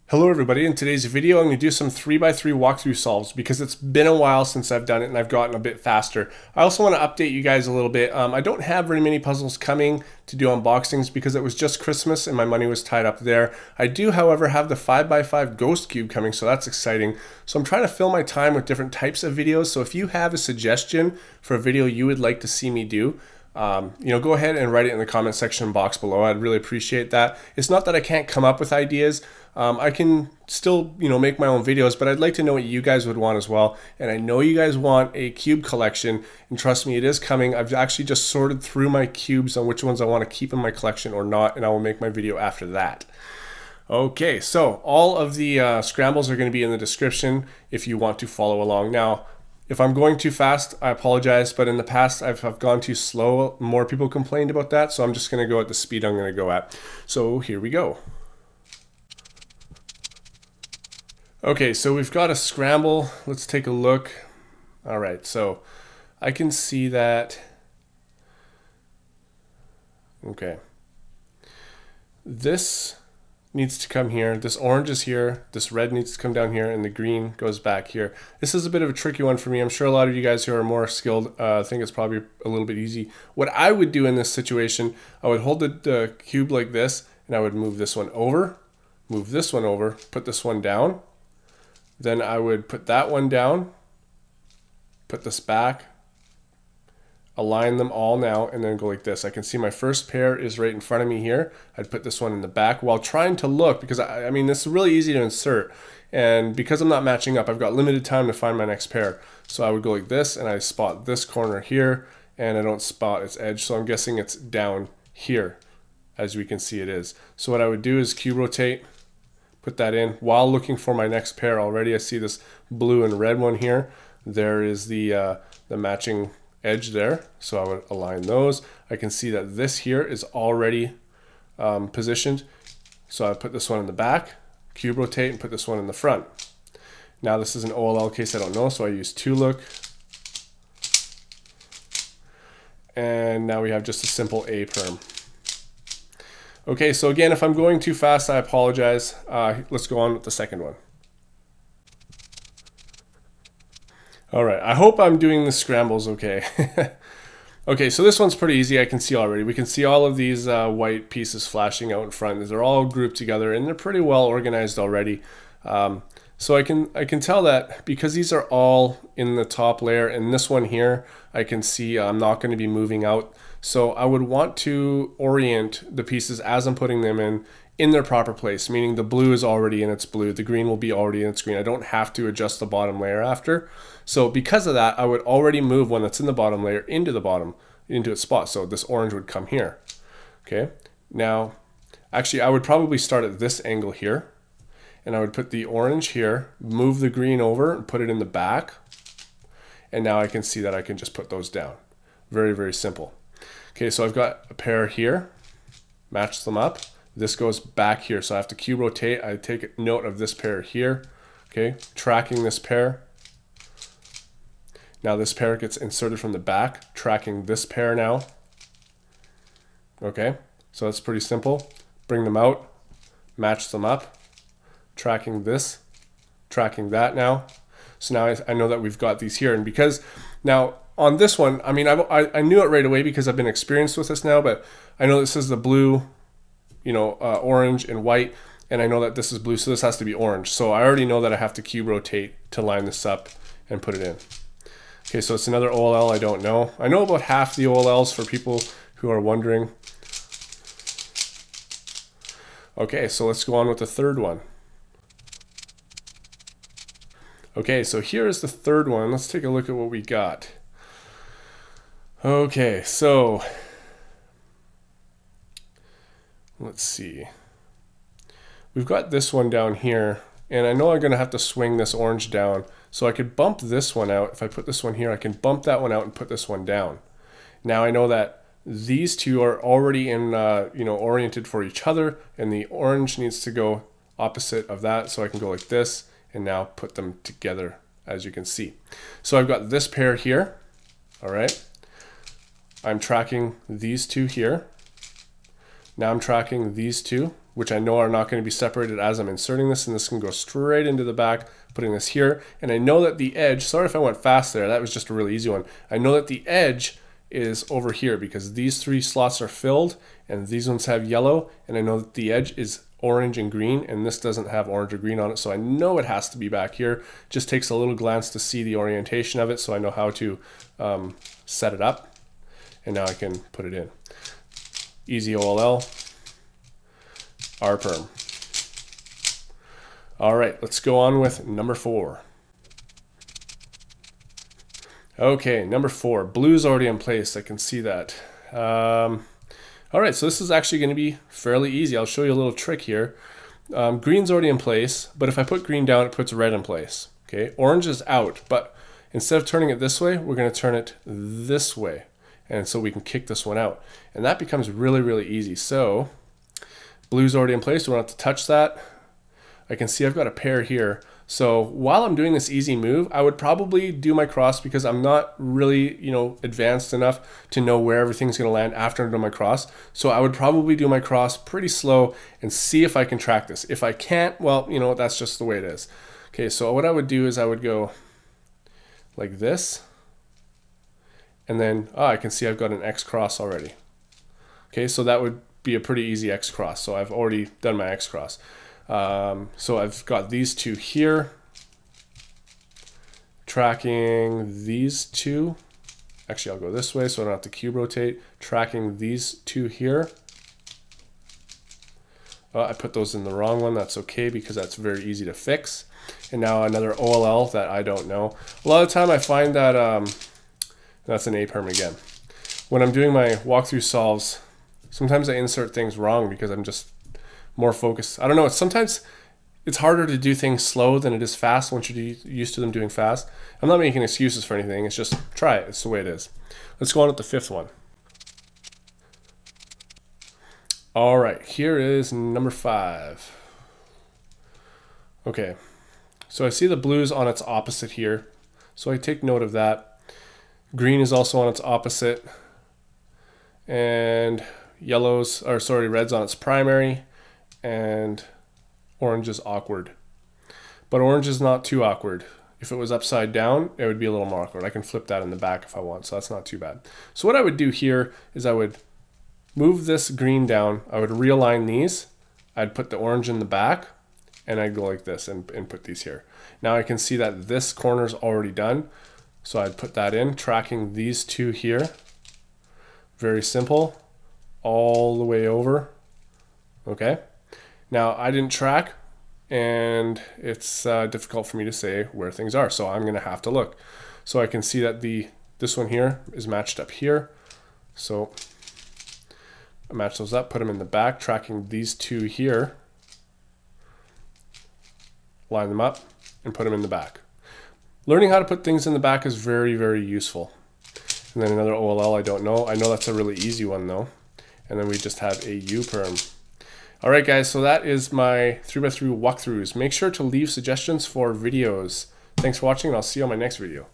Hello everybody, in today's video I'm going to do some 3x3 walkthrough solves because it's been a while since I've done it and I've gotten a bit faster. I also want to update you guys a little bit. I don't have very many puzzles coming to do unboxings because it was just Christmas and my money was tied up there. I do, however, have the 5x5 ghost cube coming, so that's exciting. So I'm trying to fill my time with different types of videos, so if you have a suggestion for a video you would like to see me do, go ahead and write it in the comment section box below. I'd really appreciate that. It's not that I can't come up with ideas. I can still, make my own videos, but I'd like to know what you guys would want as well. And I know you guys want a cube collection, and trust me, it is coming. I've actually just sorted through my cubes on which ones I want to keep in my collection or not, and I will make my video after that. Okay, so all of the scrambles are going to be in the description if you want to follow along. Now, if I'm going too fast, I apologize, but in the past I've gone too slow. More people complained about that, so I'm just going to go at the speed I'm going to go at. So here we go. Okay, so we've got a scramble. Let's take a look. All right, so I can see that. Okay. This needs to come here. This orange is here. This red needs to come down here, and the green goes back here. This is a bit of a tricky one for me. I'm sure a lot of you guys who are more skilled think it's probably a little bit easy. What I would do in this situation, I would hold the cube like this, and I would move this one over, move this one over, put this one down. Then I would put that one down, put this back, align them all now, and then go like this. I can see my first pair is right in front of me here. I'd put this one in the back while trying to look, because I mean, this is really easy to insert. And because I'm not matching up, I've got limited time to find my next pair. So I would go like this, and I spot this corner here, and I don't spot its edge. So I'm guessing it's down here, as we can see it is. So what I would do is cube rotate, put that in while looking for my next pair. Already I see this blue and red one here. There is the matching edge there, so I would align those. I can see that this here is already positioned, so I put this one in the back, cube rotate, and put this one in the front. Now this is an OLL case I don't know, so I use 2-look, and now we have just a simple A perm. Okay, so again, if I'm going too fast, I apologize. Let's go on with the second one. All right, I hope I'm doing the scrambles okay. Okay, so this one's pretty easy. I can see already. We can see all of these white pieces flashing out in front. They're all grouped together, and they're pretty well organized already. So I can tell that because these are all in the top layer, and this one here, I can see I'm not going to be moving out. So I would want to orient the pieces as I'm putting them in their proper place, meaning the blue is already in its blue, the green will be already in its green. I don't have to adjust the bottom layer after. So because of that, I would already move one that's in the bottom layer into its spot. So this orange would come here. Okay, now actually I would probably start at this angle here, and I would put the orange here, move the green over and put it in the back. And now I can see that I can just put those down. Very, very simple. Okay, so I've got a pair here, match them up. This goes back here, so I have to cube rotate. I take note of this pair here, okay, tracking this pair. Now this pair gets inserted from the back, tracking this pair now. Okay, so that's pretty simple. Bring them out, match them up, tracking this, tracking that now. So now I know that we've got these here, and because now on this one, I mean, I knew it right away because I've been experienced with this now, but I know this is the blue, orange and white, and I know that this is blue, so this has to be orange. So I already know that I have to cube rotate to line this up and put it in. Okay, so it's another OLL I don't know. I know about half the OLLs for people who are wondering. Okay, so let's go on with the third one. Okay, so here is the third one. Let's take a look at what we got. Okay, so let's see. We've got this one down here, and I know I'm going to have to swing this orange down. So I could bump this one out. If I put this one here, I can bump that one out and put this one down. Now I know that these two are already in, oriented for each other, and the orange needs to go opposite of that. So I can go like this and now put them together, as you can see. So I've got this pair here. All right. I'm tracking these two here. Now I'm tracking these two, which I know are not going to be separated as I'm inserting this, and this can go straight into the back, putting this here. And I know that the edge, sorry if I went fast there, that was just a really easy one. I know that the edge is over here because these 3 slots are filled and these ones have yellow, and I know that the edge is orange and green, and this doesn't have orange or green on it, so I know it has to be back here. Just takes a little glance to see the orientation of it, so I know how to set it up, and now I can put it in. Easy OLL, R-perm. All right, let's go on with number 4. Okay, number 4, blue's already in place, I can see that. All right, so this is actually going to be fairly easy. I'll show you a little trick here. Green's already in place, but if I put green down, it puts red in place. Okay, orange is out, but instead of turning it this way, we're going to turn it this way. And so we can kick this one out. And that becomes really, really easy. So blue's already in place, we don't have to touch that. I can see I've got a pair here. So while I'm doing this easy move, I would probably do my cross because I'm not really, advanced enough to know where everything's going to land after I do my cross. So I would probably do my cross pretty slow and see if I can track this. If I can't, well, that's just the way it is. Okay, so what I would do is I would go like this. And then, I can see I've got an X cross already. Okay, so that would be a pretty easy X cross. So I've already done my X cross. So I've got these two here, tracking these two. Actually, I'll go this way so I don't have to cube rotate. Tracking these two here. I put those in the wrong one. That's okay because that's very easy to fix. And now another OLL that I don't know. A lot of the time I find that that's an A-perm again. When I'm doing my walkthrough solves, sometimes I insert things wrong because I'm just more focused. I don't know, sometimes it's harder to do things slow than it is fast once you're used to them doing fast. I'm not making excuses for anything, it's just try it, it's the way it is. Let's go on with the 5th one. All right, here is number 5. Okay, so I see the blue's on its opposite here, so I take note of that. Green is also on its opposite, and red's on its primary, and orange is awkward. But orange is not too awkward. If it was upside down, it would be a little more awkward. I can flip that in the back if I want, so that's not too bad. So what I would do here is I would move this green down, I would realign these, I'd put the orange in the back, and I'd go like this and put these here. Now I can see that this corner's already done, so I'd put that in, tracking these two here. Very simple, all the way over, okay? Now I didn't track, and it's difficult for me to say where things are, so I'm gonna have to look. So I can see that this one here is matched up here, so I match those up, put them in the back, tracking these two here, line them up, and put them in the back. Learning how to put things in the back is very, very useful. And then another OLL I don't know. I know that's a really easy one though. And then we just have a U-perm. All right, guys, so that is my 3x3 walkthroughs. Make sure to leave suggestions for videos. Thanks for watching, and I'll see you on my next video.